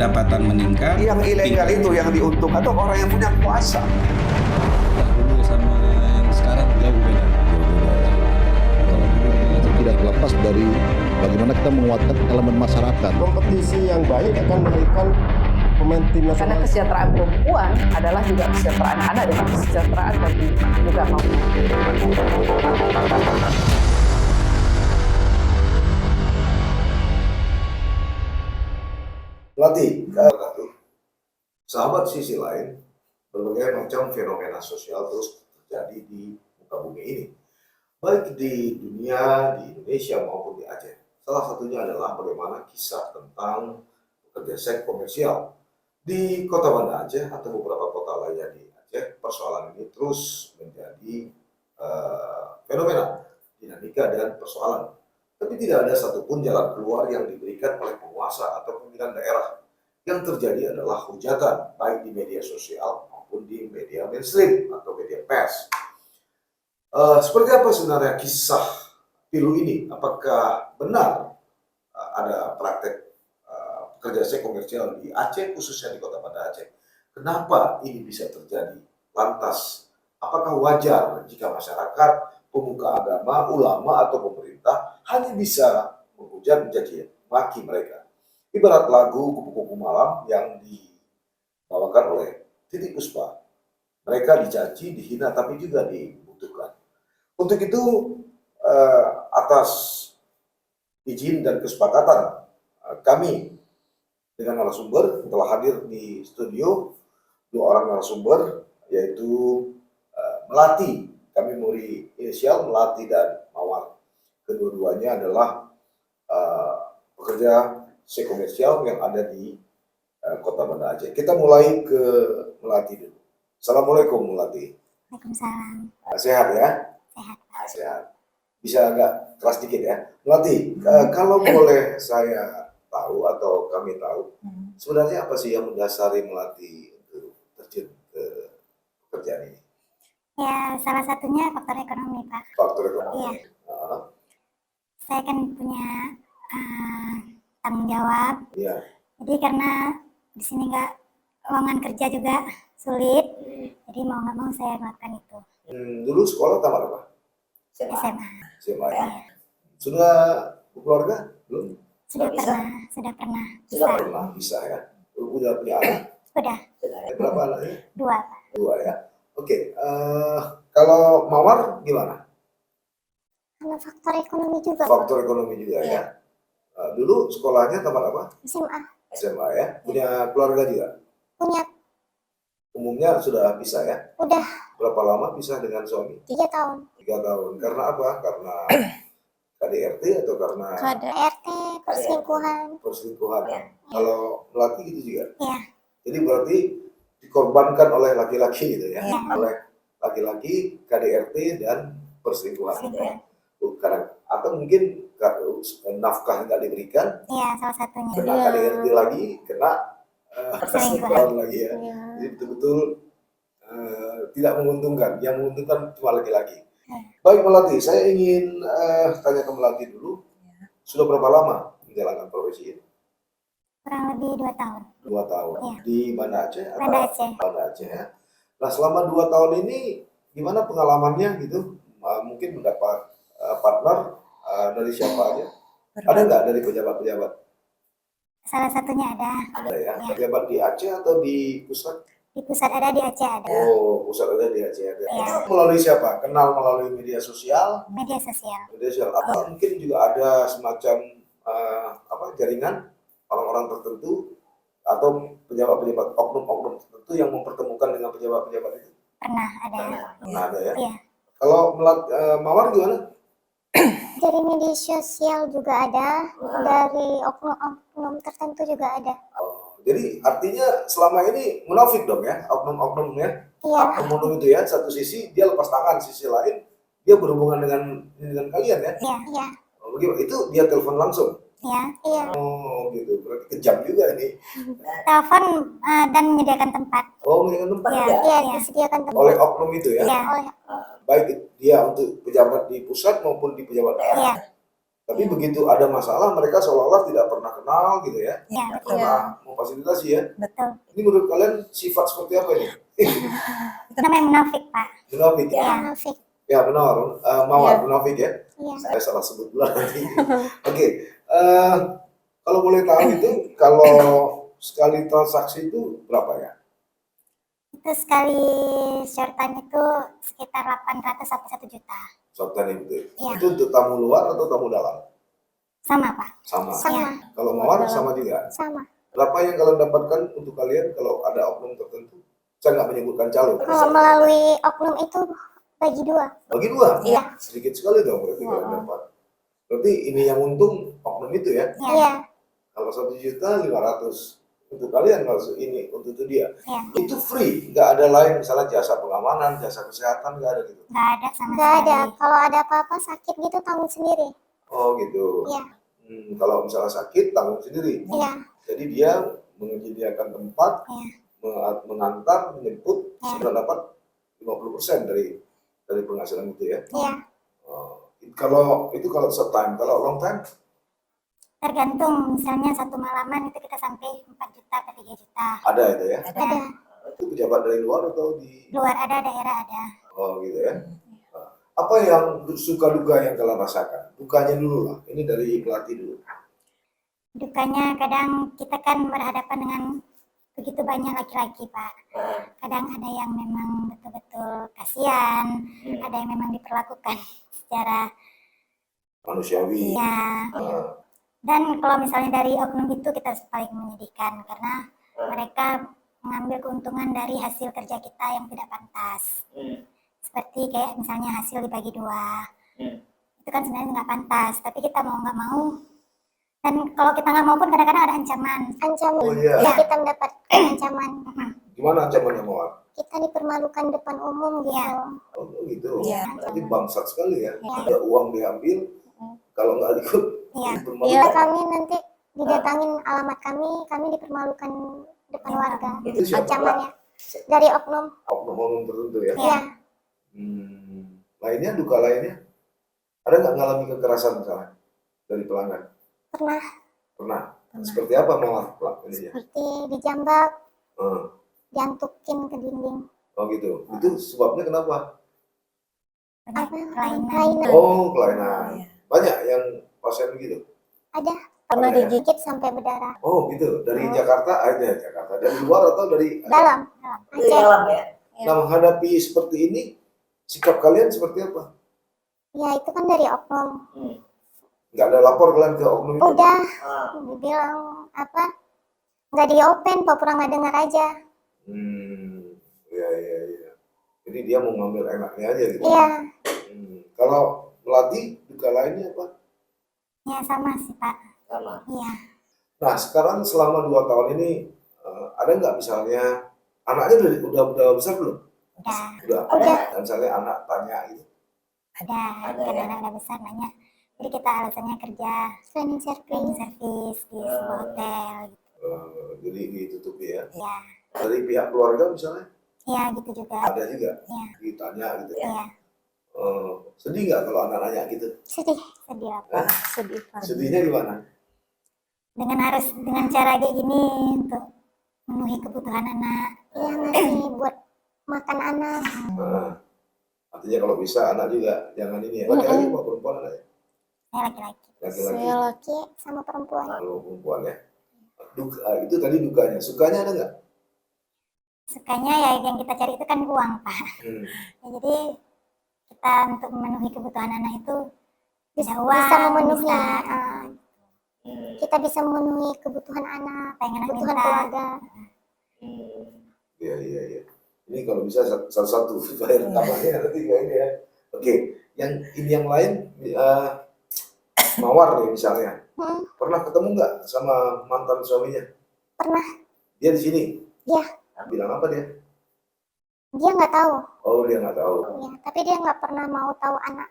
pendapatan meningkat. Yang ilegal itu yang diuntungkan atau orang yang punya kuasa. Dulu sama yang sekarang jauh beda. Kalau itu tidak terlepas dari bagaimana kita menguatkan elemen masyarakat. Kompetisi yang baik akan melahirkan pemain tim Karena nasional. kesejahteraan perempuan adalah juga kesejahteraan anak dan kesejahteraan bagi juga kaum. Melati, sahabat sisi lain, berbagai macam fenomena sosial terus terjadi di muka bumi ini, baik di dunia, di Indonesia maupun di Aceh. Salah satunya adalah bagaimana kisah tentang pekerja seks komersial di Kota Banda Aceh atau beberapa kota lainnya di Aceh. Persoalan ini terus menjadi fenomena dinamika dan persoalan. Tapi tidak ada satupun jalan keluar yang diberikan oleh penguasa atau pimpinan daerah. Yang terjadi adalah hujatan, baik di media sosial maupun di media mainstream atau media pers. Seperti apa sebenarnya kisah pilu ini? Apakah benar ada praktek pekerja seks komersial di Aceh, khususnya di Kota Banda Aceh? Kenapa ini bisa terjadi? Lantas, apakah wajar jika masyarakat, pemuka agama, ulama, atau pemerintah hanya bisa menghujat, mencaci maki mereka? Ibarat lagu Kupu-Kupu Malam yang dibawakan oleh Titiek Puspa. Mereka dicaci, dihina, tapi juga dibutuhkan. Untuk itu, atas izin dan kesepakatan kami dengan narasumber telah hadir di studio 2 orang narasumber, yaitu Melati. Kami memberi inisial Melati dan Mawar. Kedua-duanya adalah pekerja seks komersial yang ada di Kota Banda Aceh. Kita mulai ke Melati dulu. Assalamualaikum Melati. Waalaikumsalam. Sehat ya? Sehat. Sehat. Bisa agak keras dikit ya. Melati, kalau boleh saya tahu atau kami tahu, sebenarnya apa sih yang mendasari Melati untuk terjun ke pekerjaan ini? Ya, salah satunya faktor ekonomi, Pak. Faktor ekonomi. Iya. Saya kan punya tanggung jawab. Iya. Jadi karena di sini lowongan kerja juga sulit, jadi mau nggak mau saya melakukan itu. Dulu sekolah tamat apa? SMA. SMA ya. Iya. Sudah berkeluarga? Belum? Sudah pernah. Bisa. Pernah, bisa ya. Udah punya anak? Sudah. Berapa anaknya? 2, Pak. 2 ya. Oke. Kalau Mawar gimana? Karena faktor ekonomi juga. Faktor ekonomi juga ya. Dulu sekolahnya tamat apa? SMA. SMA ya. Punya keluarga juga? Punya. Umumnya sudah bisa ya? Udah Berapa lama pisah dengan suami? 3 tahun. 3 tahun. Karena apa? Karena KDRT atau karena KDRT, perselingkuhan. perselingkuhan? Ya. Kalau Melati gitu juga? Iya. Jadi berarti dikorbankan oleh laki-laki gitu ya? Iya. Oleh laki-laki, KDRT, dan perselingkuhan. Karena, atau mungkin nafkah nggak diberikan, Iya, salah satunya. kena KDRT lagi, kena perselingkuhan lagi ya. Jadi betul-betul tidak menguntungkan. Yang menguntungkan cuma laki-laki. Baik Melati, saya ingin tanya ke Melati dulu. Sudah berapa lama menjalankan profesi ini? Kurang lebih 2 tahun. 2 tahun. Iya. Di Banda Aceh? Banda Aceh. Banda Aceh ya. Nah selama 2 tahun ini gimana pengalamannya gitu? Mungkin mendapat partner dari siapa aja? Ada nggak dari pejabat-pejabat? Salah satunya ada. Ada ya. Iya. Pejabat di Aceh atau di pusat? Di pusat ada, di Aceh ada. Oh, pusat ada di Aceh ada. Iya. Itu melalui siapa? Kenal melalui media sosial? Media sosial. Media sosial. Atau mungkin juga ada semacam jaringan orang-orang tertentu atau pejabat-pejabat oknum-oknum tertentu yang mempertemukan dengan pejabat-pejabat itu? Pernah ada. Pernah ada ya. Iya. Kalau Mawar gimana? Dari media sosial juga ada, dari oknum-oknum tertentu juga ada. Jadi artinya selama ini munafik dong ya, oknum-oknumnya. Iya. Oknum itu ya, satu sisi dia lepas tangan, sisi lain dia berhubungan dengan kalian ya. Iya, iya. Oh, begitu. Itu dia telepon langsung. Iya, iya. Oh gitu, berarti kejam juga ini. Telepon dan menyediakan tempat. Oh, menyediakan tempat Iya, ya? iya, disediakan tempat. Oleh oknum itu ya? Iya, oleh. Baik dia untuk pejabat di pusat maupun di pejabat daerah. Iya. Tapi begitu ada masalah mereka seolah-olah tidak pernah kenal gitu ya. Iya, Tidak betul. pernah memfasilitasi ya. Betul. Ini menurut kalian sifat seperti apa ini? Itu namanya munafik, Pak. Munafik ya? Iya, munafik. Ya benar, Mawar munafik ya. Iya. Saya salah sebut dulu nanti. Oke, kalau boleh tahu itu kalau sekali transaksi itu berapa ya? Itu sekali short time itu sekitar 800 sampai 1 juta. Sultan itu. Iya. Itu untuk tamu luar atau tamu dalam? Sama, Pak. Sama. Sama. Kalau Mawar sama juga. Sama. Berapa yang kalian dapatkan untuk kalian kalau ada oknum tertentu? Saya nggak menyebutkan calon. Kalau melalui oknum itu bagi 2. Bagi 2? Iya. Sedikit sekali dong berarti kalian dapat. Berarti ini yang untung oknum itu ya? Iya. Kalau 1.500.000 untuk kalian, kalau ini untuk itu dia. Iya. Itu free, nggak ada lain misalnya jasa pengamanan, jasa kesehatan, nggak ada gitu. Nggak ada sama sekali. Nggak ada. Kalau ada apa-apa sakit gitu tanggung sendiri. Oh gitu. Iya. Kalau misalnya sakit tanggung sendiri. Iya. Jadi dia menyediakan tempat, Iya. mengantar, menjemput, Iya. sudah dapat 50% dari penghasilan itu ya. Iya. Kalau itu kalau short time, kalau long time Tergantung, misalnya satu malaman itu kita sampai 4 juta ke 3 juta. ada itu ya. Ada. Itu pejabat dari luar atau di Luar ada, daerah ada. oh gitu ya. Apa yang suka duka yang kalian rasakan? Dukanya dulu lah. Ini dari pelatih dulu. Dukanya kadang kita kan berhadapan dengan begitu banyak laki-laki, Pak. Kadang ada yang memang betul-betul kasihan, ada yang memang diperlakukan secara Manusiawi. ya. Dan kalau misalnya dari oknum itu kita paling menyedihkan karena mereka mengambil keuntungan dari hasil kerja kita yang tidak pantas. Seperti kayak misalnya hasil dibagi 2. Itu kan sebenarnya nggak pantas, tapi kita mau nggak mau. Dan kalau kita nggak mau pun kadang-kadang ada ancaman. Oh iya. Ya, kita mendapat ancaman. Gimana ancamannya Mawar? Kita dipermalukan depan umum gitu. Oh gitu. Iya. Berarti bangsat sekali ya. Iya. Ada uang diambil, kalau nggak ikut Iya. dipermalukan. Kami nanti didatangin alamat kami dipermalukan depan warga. Itu siapa? Ancamannya dari oknum. Oknum-oknum tertentu ya. Iya. Lainnya, duka lainnya? Ada nggak ngalami kekerasan misalnya dari pelanggan? Pernah. Seperti apa Mawar ininya? Seperti dijambak, Hmm. diantukin ke dinding. Oh gitu. Itu sebabnya kenapa? Kelainan. Oh kelainan. Banyak yang pasien begitu. Ada. Pernah Pernah digigit sampai berdarah. Oh gitu. Dari Jakarta, Jakarta. Dari luar atau dari Dalam. Aceh. Nah menghadapi seperti ini, sikap kalian seperti apa? Ya itu kan dari oknum. Nggak ada lapor kalian ke oknum itu? Udah dibilang apa? Nggak di open, pura-pura nggak dengar aja. Iya. Jadi dia mau ngambil enaknya aja gitu. Iya. Kalau melatih, duka lainnya apa? Ya sama sih Pak. Sama. Iya. Nah sekarang selama 2 tahun ini ada nggak misalnya anaknya udah besar belum? Udah. Udah. Dan misalnya anak tanya gitu. Ada. Karena udah besar nanya. Jadi kita alasannya kerja cleaning service di sebuah hotel. Gitu. Jadi ditutupi ya. Iya. Dari pihak keluarga misalnya? Iya gitu juga. Ada juga. Iya. Ditanya gitu. Iya. Sedih nggak kalau anak nanya gitu? Sedih apa? Sedih. Sedihnya gimana? Dengan cara kayak gini untuk memenuhi kebutuhan anak. Iya ngasih buat makan anak. Artinya kalau bisa anak juga jangan ini ya. Laki-laki apa perempuan anaknya? Saya laki-laki. Laki-laki. Saya laki sama perempuan. Kalau perempuan ya. Itu tadi dukanya. Sukanya ada nggak? Sukanya ya yang kita cari itu kan uang Pak. Ya, jadi kita untuk memenuhi kebutuhan anak itu bisa uang, bisa memenuhi. Kita bisa memenuhi kebutuhan anak, kebutuhan keluarga. Iya. Ini kalau bisa satu bayar tambahnya nanti kayaknya ya. Oke, yang lain Mawar nih misalnya. Pernah ketemu nggak sama mantan suaminya? Pernah. Dia di sini? Iya. Bilang apa dia? Dia nggak tahu. Oh dia nggak tahu. Iya, tapi dia nggak pernah mau tahu anak.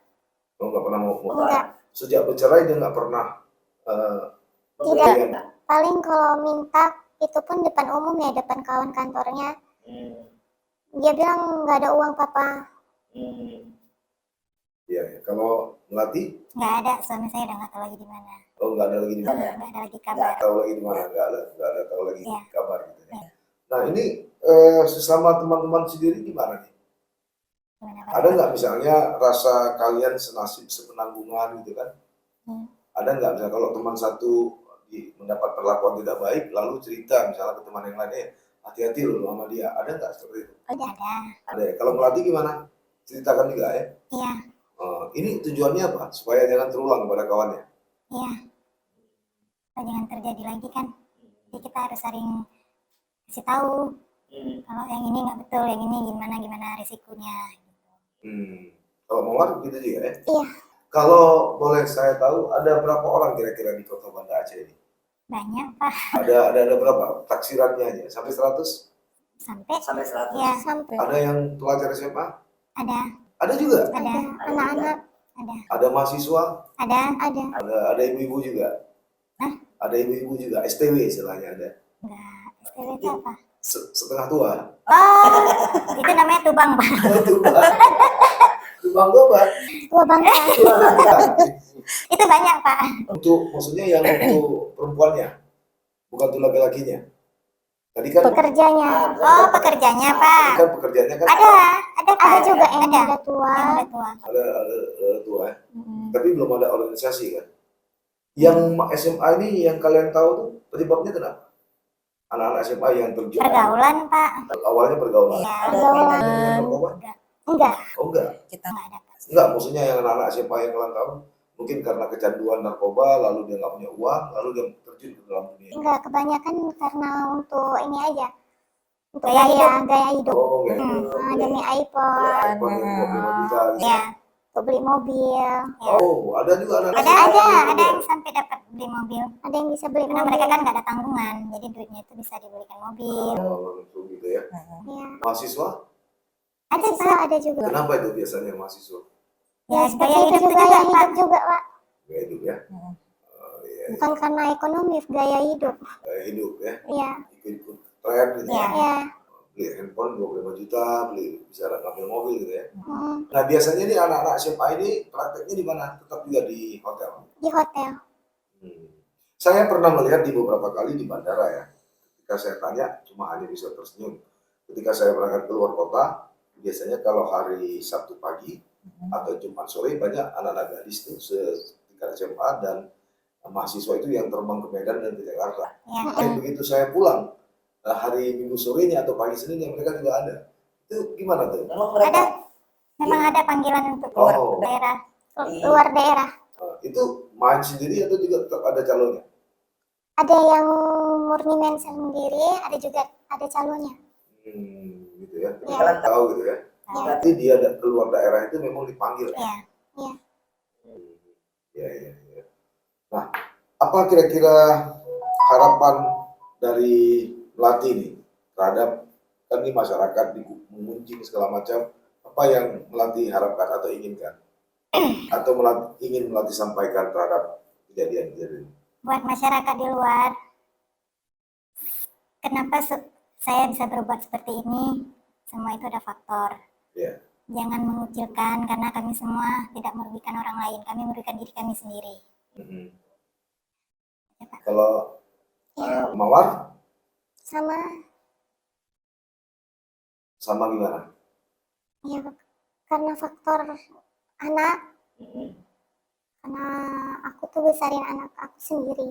Oh nggak pernah mau. Enggak. Sejak bercerai dia nggak pernah. Tidak. Paling kalau minta itu pun depan umum ya, depan kawan kantornya. Dia bilang nggak ada uang papa. Iya, ya. Kalau Melati, Nggak ada, suami saya udah nggak tahu lagi di mana. oh nggak ada lagi di mana? Nggak ada lagi kabar. Nggak tahu lagi di mana? Nggak ada tahu lagi Iya. kabar gitu ya. Nah ini sesama teman-teman sendiri gimana nih? Gimana, Pak? Ada nggak misalnya rasa kalian senasib sepenanggungan gitu kan? Hmm. Ada nggak misalnya kalau teman satu mendapat perlakuan tidak baik lalu cerita misalnya ke teman yang lain, hati-hati loh sama dia. Ada nggak seperti itu? Udah ada. Ada ya. Kalau Melati gimana? Ceritakan juga ya. Iya, Ini tujuannya apa? Supaya jangan terulang pada kawannya. iya. Supaya jangan terjadi lagi kan. Jadi kita harus saling kasih tahu. Kalau yang ini nggak betul, yang ini gimana risikonya. Kalau Mawar gitu juga ya. Iya. Kalau boleh saya tahu ada berapa orang kira-kira di Kota Banda Aceh ini? Banyak Pak. Ada berapa? Taksirannya aja sampai 100? Sampai 100. Iya, sampai. Ada yang pelajar SMA? Ada. Ada juga? Ada. Anak-anak. Ada. Ada mahasiswa? Ada. Ada ibu-ibu juga? Hah? Ada ibu-ibu juga? STW istilahnya ada? Enggak. STW itu apa? Setengah tua? Oh, itu namanya tubang Pak. Tubang. Tubang apa? Tua bangka. Itu banyak Pak. Maksudnya yang untuk perempuannya? Bukan untuk laki-lakinya? Tadi kan Pekerjanya. Oh, pekerjanya Pak. kan pekerjaannya kan Ada Pak. Ada juga yang udah tua. ada tua ya. Tapi belum ada organisasi kan. Yang SMA ini yang kalian tahu tuh penyebabnya kenapa? Anak-anak SMA yang terjun. Pergaulan Pak. Awalnya pergaulan. Iya. Pergaulan. Narkoba? Enggak. Oh enggak. Enggak ada Pak. Enggak, maksudnya yang anak-anak SMA yang kalian tahu mungkin karena kecanduan narkoba lalu dia nggak punya uang lalu dia terjun ke dalam dunia. Enggak, kebanyakan karena untuk ini aja. Untuk gaya hidup. Oh, gitu. Demi iPhone. iPhone yang 25 juta gitu. Ya. Untuk beli mobil. Ya. Oh, ada juga anak Ada yang sampai dapat beli mobil. Ada yang bisa beli karena mobil. mereka kan nggak ada tanggungan, jadi duitnya itu bisa dibelikan mobil. Oh, gitu ya. Iya. Mahasiswa? Ada juga. Kenapa itu biasanya mahasiswa? Ya, gaya hidup juga Pak. Gaya hidup ya. Iya, Bukan karena ekonomi, gaya hidup. gaya hidup ya. Iya. Ikut tren gitu ya. Iya. Beli handphone 25 juta, bisa ngambil mobil gitu ya. Hmm, Nah, biasanya nih anak-anak SMA ini prakteknya di mana? Tetap juga di hotel. Di hotel. Saya pernah melihat di beberapa kali di bandara ya. Ketika saya tanya, cuma hanya bisa tersenyum. Ketika saya berangkat keluar kota, biasanya kalau hari Sabtu pagi atau Jumat sore banyak anak-anak gadis tuh setingkat SMA dan mahasiswa itu yang terbang ke Medan dan ke Jakarta. Ya. Dan begitu saya pulang hari Minggu sorenya atau pagi Seninnya mereka juga ada. Itu gimana tuh? Ada. Memang ada panggilan untuk Oh. keluar daerah. Luar daerah. Itu main sendiri atau juga tetap ada calonnya? Ada yang murni main sendiri, ada juga ada calonnya. Gitu ya. Iya. Kalian tahu gitu ya. Iya. Berarti dia keluar daerah itu memang dipanggil. Iya. Ya. Nah, apa kira-kira harapan dari Melati nih terhadap kan ini masyarakat mengunjing segala macam, apa yang Melati harapkan atau inginkan atau ingin Melati sampaikan terhadap kejadian-kejadian ini? Buat masyarakat di luar, kenapa saya bisa berbuat seperti ini? Semua itu ada faktor. Ya. Jangan mengucilkan karena kami semua tidak merugikan orang lain. Kami merugikan diri kami sendiri. Kalau Mawar sama gimana? Ya, karena faktor anak. Karena aku tuh besarin anak aku sendiri.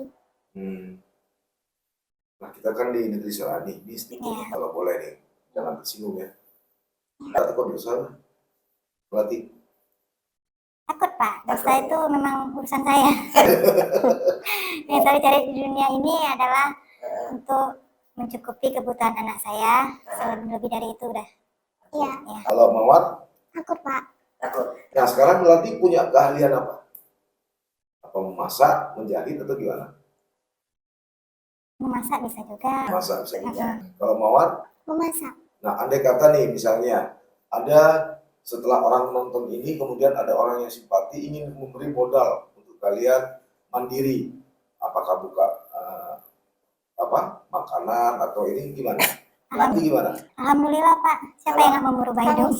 Nah, kita kan di negeri Serani, ini sedikit Iya. kalau boleh nih, jangan tersinggung ya. Nggak takut dosa, Melati? Takut Pak, dosa itu memang urusan saya. Yang saya cari di dunia ini adalah untuk mencukupi kebutuhan anak saya. Lebih dari itu udah. Iya. Kalau Mawar? Takut Pak. Nah, sekarang Melati punya keahlian apa? Apa memasak, menjahit atau gimana? Memasak bisa juga. Memasak bisa juga. Kalau Mawar? Memasak. Nah, andai kata nih misalnya ada setelah orang menonton ini kemudian ada orang yang simpati ingin memberi modal untuk kalian mandiri, apakah buka makanan atau ini gimana? Lati gimana? Alhamdulillah Pak, siapa yang nggak mau merubah hidup?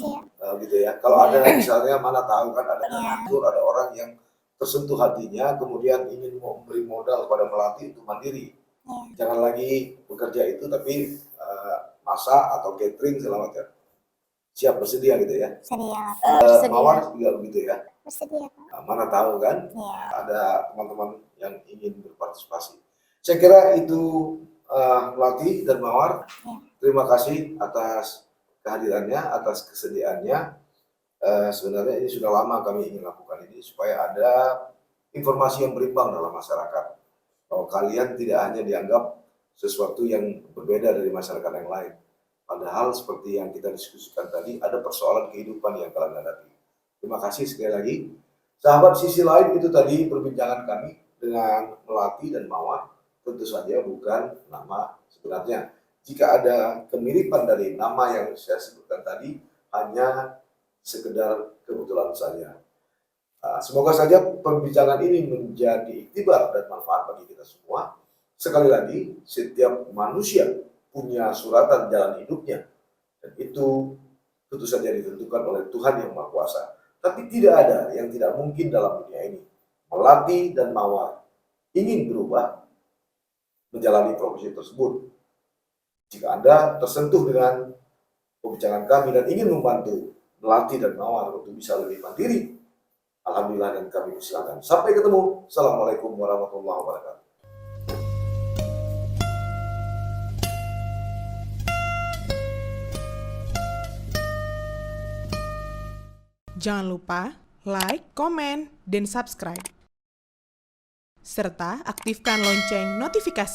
Gitu ya. Kalau ada misalnya mana tahu kan ada Iya. donatur, ada orang yang tersentuh hatinya, kemudian ingin memberi modal kepada Melati untuk mandiri. Iya. Jangan lagi bekerja itu, tapi masak atau catering segala macam. Siap bersedia gitu ya. Sedia Pak. Mawar juga begitu ya. Bersedia Pak. Nah, mana tahu kan Iya. ada teman-teman yang ingin berpartisipasi. Saya kira itu Melati dan Mawar. Iya. Terima kasih atas kehadirannya, atas kesediaannya. Sebenarnya ini sudah lama kami ingin lakukan ini supaya ada informasi yang berimbang dalam masyarakat. Bahwa kalian tidak hanya dianggap sesuatu yang berbeda dari masyarakat yang lain. Padahal seperti yang kita diskusikan tadi, ada persoalan kehidupan yang kalian hadapi. Terima kasih sekali lagi. Sahabat Sisi Lain, itu tadi perbincangan kami dengan Melati dan Mawar. Tentu saja bukan nama sebenarnya. Jika ada kemiripan dari nama yang saya sebutkan tadi, hanya sekedar kebetulan saja. Semoga saja perbincangan ini menjadi iktibar dan manfaat bagi kita semua. Sekali lagi, setiap manusia punya suratan jalan hidupnya. Dan itu tentu saja ditentukan oleh Tuhan Yang Maha Kuasa. Tapi tidak ada yang tidak mungkin dalam dunia ini. Melati dan Mawar ingin berubah menjalani profesi tersebut. Jika Anda tersentuh dengan perbincangan kami dan ingin membantu Melati dan Mawar untuk bisa lebih mandiri, alhamdulillah dan kami persilakan. Sampai ketemu. Assalamualaikum warahmatullahi wabarakatuh. Jangan lupa like, komen, dan subscribe. Serta aktifkan lonceng notifikasi.